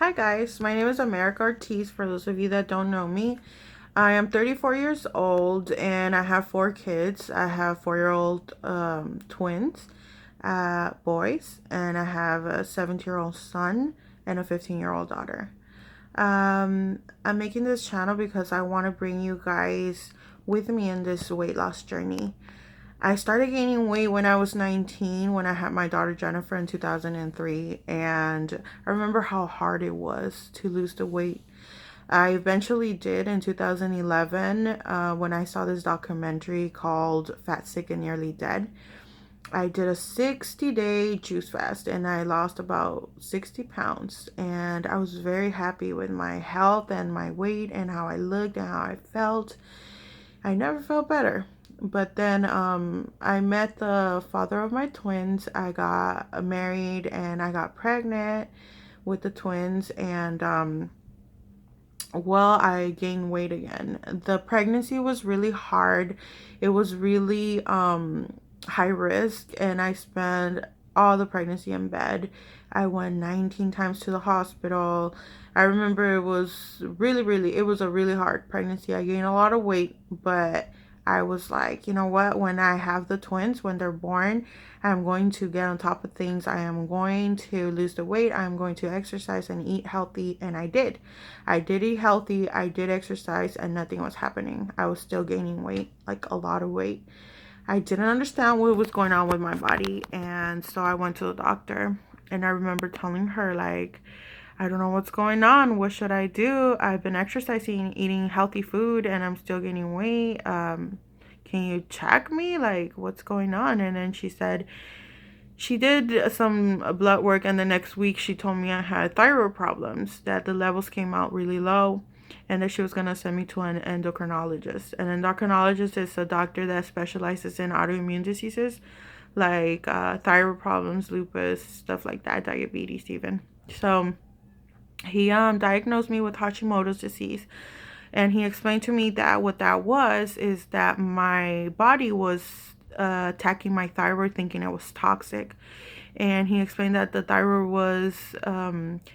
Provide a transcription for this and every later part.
Hi guys, my name is America Ortiz for those of you that don't know me. I am 34 years old and I have four kids. I have 4-year-old twins, boys, and I have a 17-year-old son and a 15-year-old daughter. I'm making this channel because I want to bring you guys with me in this weight loss journey. I started gaining weight when I was 19 when I had my daughter Jennifer in 2003, and I remember how hard it was to lose the weight. I eventually did in 2011 when I saw this documentary called Fat, Sick, and Nearly Dead. I did a 60-day juice fast and I lost about 60 pounds, and I was very happy with my health and my weight and how I looked and how I felt. I never felt better. But then I met the father of my twins. I got married and I got pregnant with the twins, and I gained weight again. The pregnancy was really hard. It was really high risk, and I spent all the pregnancy in bed. I went 19 times to the hospital. I remember it was it was a really hard pregnancy. I gained a lot of weight, but I was like, you know what? When I have the twins, when they're born, I'm going to get on top of things. I am going to lose the weight. I'm going to exercise and eat healthy. And I did. I did eat healthy. I did exercise, and nothing was happening. I was still gaining weight, like a lot of weight. I didn't understand what was going on with my body. And so I went to the doctor. And I remember telling her, like, I don't know what's going on. What should I do? I've been exercising, eating healthy food, and I'm still gaining weight. Can you check me? Like, what's going on? And then she said she did some blood work, and the next week she told me I had thyroid problems, that the levels came out really low, and that she was going to send me to an endocrinologist. An endocrinologist is a doctor that specializes in autoimmune diseases like thyroid problems, lupus, stuff like that, diabetes even. So he diagnosed me with Hashimoto's disease, and he explained to me that what that was is that my body was attacking my thyroid, thinking it was toxic. And he explained that the thyroid was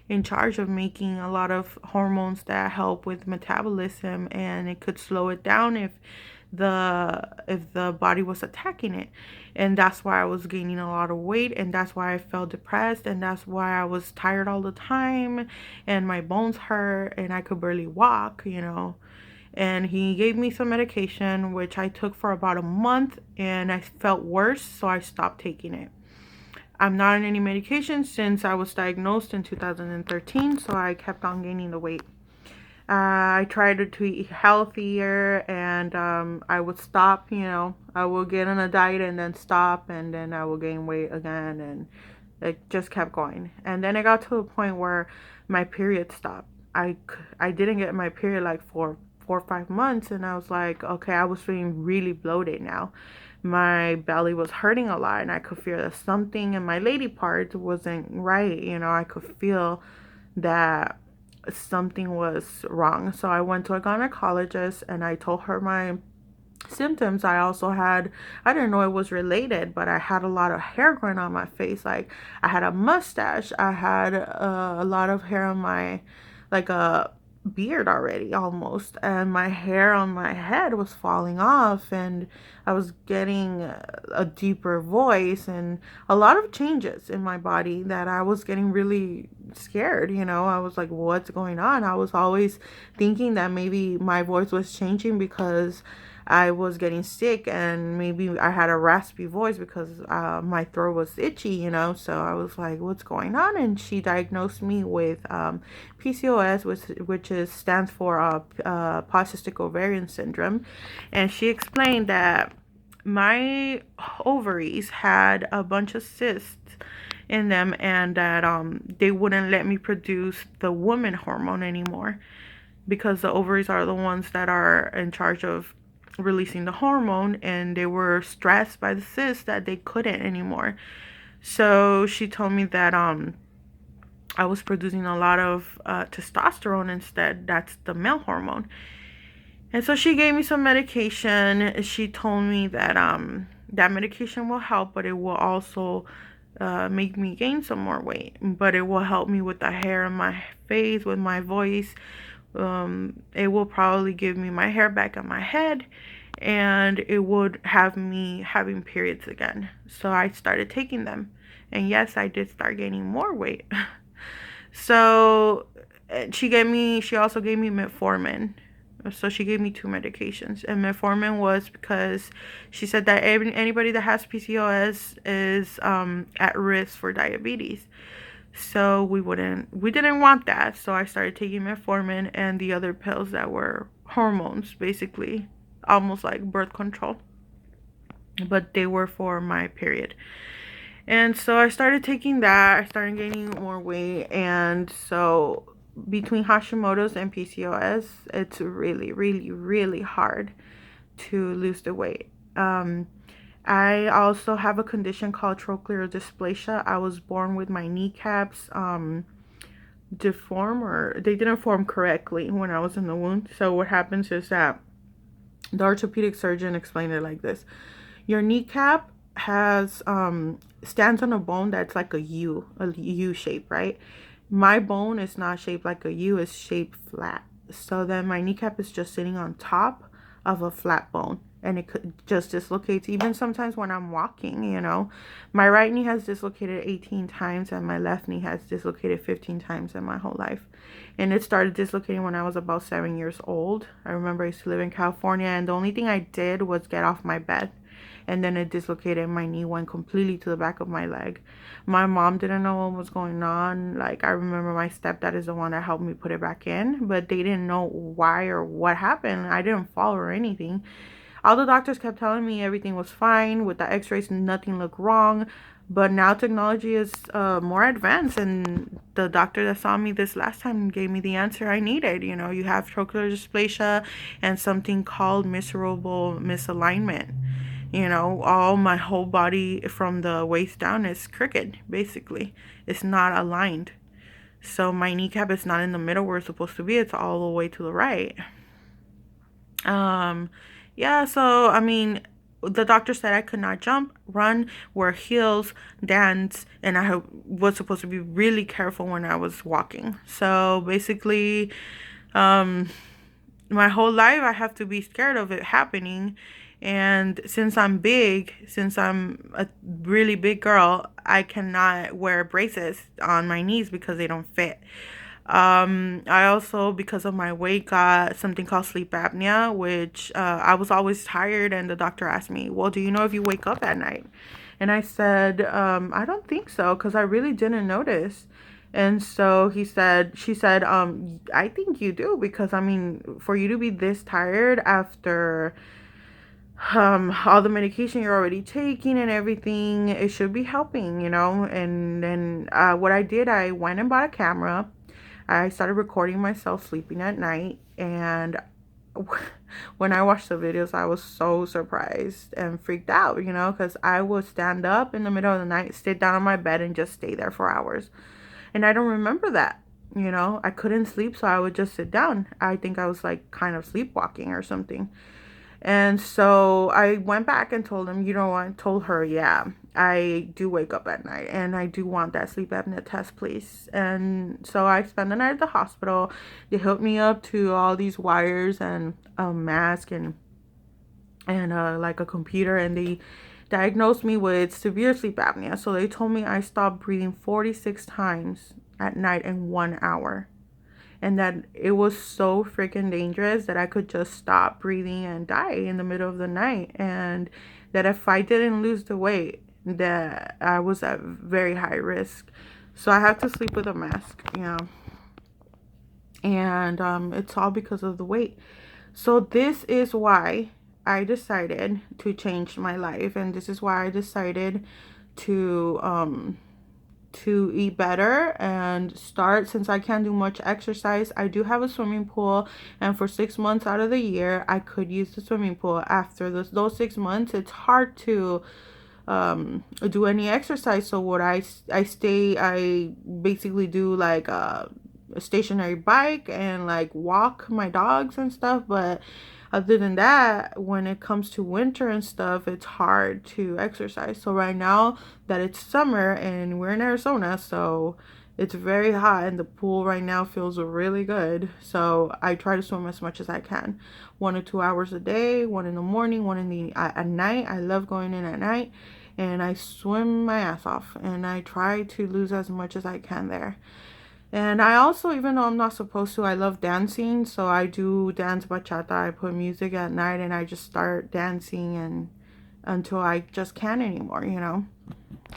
in charge of making a lot of hormones that help with metabolism, and it could slow it down if the body was attacking it. And that's why I was gaining a lot of weight, and that's why I felt depressed, and that's why I was tired all the time, and my bones hurt, and I could barely walk. And he gave me some medication which I took for about a month, and I felt worse, so I stopped taking it. I'm not on any medication since I was diagnosed in 2013, so I kept on gaining the weight. I tried to eat healthier, and I would stop, I would get on a diet and then stop, and then I would gain weight again, and it just kept going. And then it got to a point where my period stopped. I didn't get my period like for 4 or 5 months, and I was like, okay, I was feeling really bloated now. My belly was hurting a lot, and I could feel that something in my lady part wasn't right. I could feel that something was wrong. So I went to a gynecologist and I told her my symptoms. I didn't know it was related, but I had a lot of hair growing on my face. Like, I had a mustache, I had a lot of hair on my, like a beard already almost, and my hair on my head was falling off, and I was getting a deeper voice and a lot of changes in my body that I was getting really scared. I was like, what's going on? I was always thinking that maybe my voice was changing because I was getting sick, and maybe I had a raspy voice because my throat was itchy. So I was like, what's going on? And she diagnosed me with PCOS, which stands for polycystic ovarian syndrome. And she explained that my ovaries had a bunch of cysts in them, and that they wouldn't let me produce the woman hormone anymore, because the ovaries are the ones that are in charge of releasing the hormone, and they were stressed by the cyst that they couldn't anymore. So she told me that I was producing a lot of testosterone instead. That's the male hormone. And so she gave me some medication. She told me that that medication will help, but it will also make me gain some more weight, but it will help me with the hair in my face, with my voice. It will probably give me my hair back on my head, and it would have me having periods again. So I started taking them, and yes, I did start gaining more weight. So she also gave me metformin. So she gave me two medications, and metformin was because she said that anybody that has PCOS is at risk for diabetes. So we didn't want that. So I started taking metformin and the other pills that were hormones, basically, almost like birth control, but they were for my period. And so I started taking that. I started gaining more weight. And so between Hashimoto's and PCOS, it's really, really, really hard to lose the weight. I also have a condition called trochlear dysplasia. I was born with my kneecaps deform, or they didn't form correctly when I was in the womb. So what happens is that the orthopedic surgeon explained it like this: your kneecap has stands on a bone that's like a U shape, right? My bone is not shaped like a U, it's shaped flat. So then my kneecap is just sitting on top of a flat bone, and it could just dislocates. Even sometimes when I'm walking, my right knee has dislocated 18 times and my left knee has dislocated 15 times in my whole life. And it started dislocating when I was about 7 years old. I remember I used to live in California, and the only thing I did was get off my bed, and then it dislocated. My knee went completely to the back of my leg. My mom didn't know what was going on. Like, I remember my stepdad is the one that helped me put it back in, but they didn't know why or what happened. I didn't fall or anything. All the doctors kept telling me everything was fine. With the x-rays, nothing looked wrong. But now technology is more advanced, and the doctor that saw me this last time gave me the answer I needed. You have trochlear dysplasia and something called miscible misalignment. All my whole body from the waist down is crooked, basically. It's not aligned. So my kneecap is not in the middle where it's supposed to be. It's all the way to the right. Yeah, so I mean, the doctor said I could not jump, run, wear heels, dance, and I was supposed to be really careful when I was walking. So basically, my whole life I have to be scared of it happening. And since I'm a really big girl, I cannot wear braces on my knees because they don't fit. I also, because of my weight, got something called sleep apnea, which I was always tired. And the doctor asked me, well, do you know if you wake up at night? And I said, I don't think so, because I really didn't notice. And so she said, I think you do, because I mean, for you to be this tired after all the medication you're already taking and everything, it should be helping, And then what I did, I went and bought a camera. I started recording myself sleeping at night, and when I watched the videos, I was so surprised and freaked out, because I would stand up in the middle of the night, sit down on my bed, and just stay there for hours. And I don't remember that. I couldn't sleep, so I would just sit down. I think I was like kind of sleepwalking or something. And so I went back and told him, I told her, yeah, I do wake up at night and I do want that sleep apnea test, please. And so I spent the night at the hospital. They hooked me up to all these wires and a mask and like a computer, and they diagnosed me with severe sleep apnea. So they told me I stopped breathing 46 times at night in 1 hour, and that it was so freaking dangerous that I could just stop breathing and die in the middle of the night, and that if I didn't lose the weight, that I was at very high risk. So I have to sleep with a mask, and it's all because of the weight. So this is why I decided to change my life, and this is why I decided to eat better and start. Since I can't do much exercise, I do have a swimming pool, and for 6 months out of the year I could use the swimming pool. After those 6 months, it's hard to do any exercise. So what I basically do like a stationary bike and like walk my dogs and stuff, but Other than that, when it comes to winter and stuff, it's hard to exercise. So right now that it's summer and we're in Arizona, so it's very hot and the pool right now feels really good. So I try to swim as much as I can. 1 or 2 hours a day, one in the morning, one in the at night. I love going in at night and I swim my ass off and I try to lose as much as I can there. And I also, even though I'm not supposed to, I love dancing. So I do dance bachata. I put music at night and I just start dancing and until I just can't anymore, you know?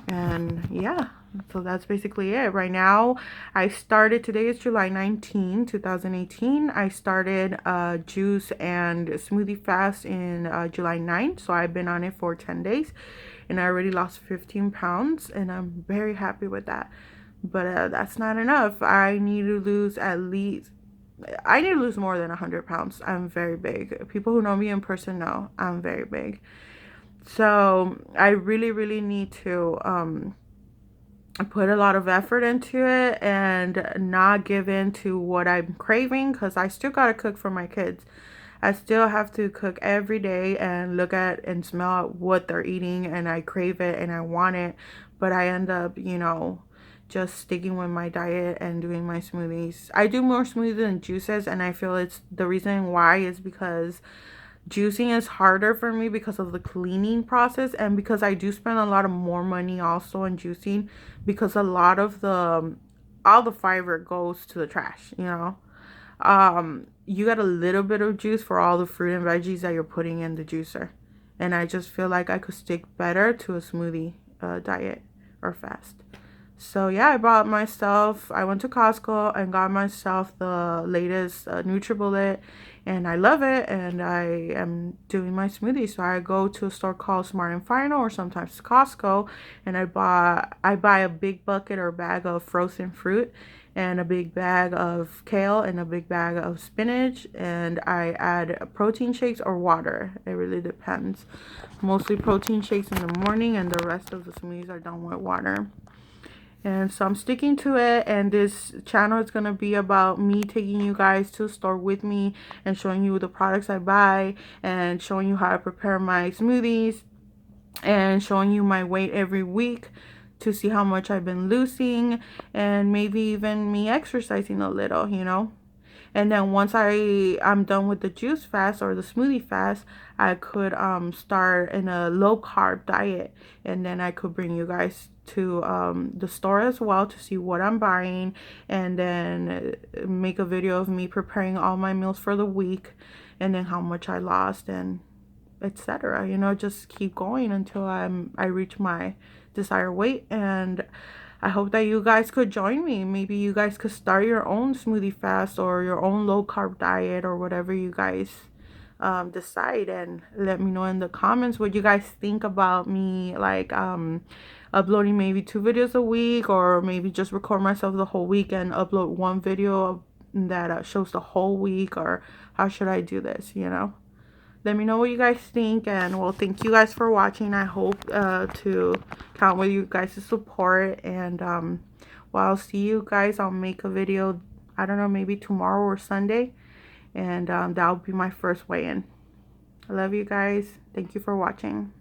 And yeah, so that's basically it. Right now, I started, today is July 19, 2018. I started juice and smoothie fast in July 9th. So I've been on it for 10 days and I already lost 15 pounds and I'm very happy with that. But that's not enough. I need to lose at least, I need to lose more than 100 pounds. I'm very big. People who know me in person know I'm very big. So I really, really need to put a lot of effort into it and not give in to what I'm craving because I still got to cook for my kids. I still have to cook every day and look at and smell what they're eating and I crave it and I want it. But I end up, you know, just sticking with my diet and doing my smoothies. I do more smoothies than juices and I feel it's the reason why is because juicing is harder for me because of the cleaning process and because I do spend a lot of more money also on juicing because a lot of the all the fiber goes to the trash, you know. You got a little bit of juice for all the fruit and veggies that you're putting in the juicer. And I just feel like I could stick better to a smoothie diet or fast. So yeah, I went to Costco and got myself the latest NutriBullet and I love it and I am doing my smoothie. So I go to a store called Smart and Final or sometimes Costco and I buy a big bucket or bag of frozen fruit and a big bag of kale and a big bag of spinach and I add protein shakes or water. It really depends. Mostly protein shakes in the morning and the rest of the smoothies are done with water. And so I'm sticking to it, and this channel is going to be about me taking you guys to the store with me and showing you the products I buy and showing you how to prepare my smoothies and showing you my weight every week to see how much I've been losing and maybe even me exercising a little, you know. And then once I'm done with the juice fast or the smoothie fast, I could start in a low carb diet, and then I could bring you guys to the store as well to see what I'm buying, and then make a video of me preparing all my meals for the week, and then how much I lost and etc. You know, just keep going until I reach my desired weight. And I hope that you guys could join me. Maybe you guys could start your own smoothie fast or your own low carb diet or whatever you guys decide, and let me know in the comments what you guys think about me like uploading maybe 2 videos a week or maybe just record myself the whole week and upload one video that shows the whole week, or how should I do this, you know? Let me know what you guys think, and well, thank you guys for watching. I hope to count with you guys' support, and well, I'll see you guys. I'll make a video, I don't know, maybe tomorrow or Sunday, and that'll be my first weigh-in. I love you guys. Thank you for watching.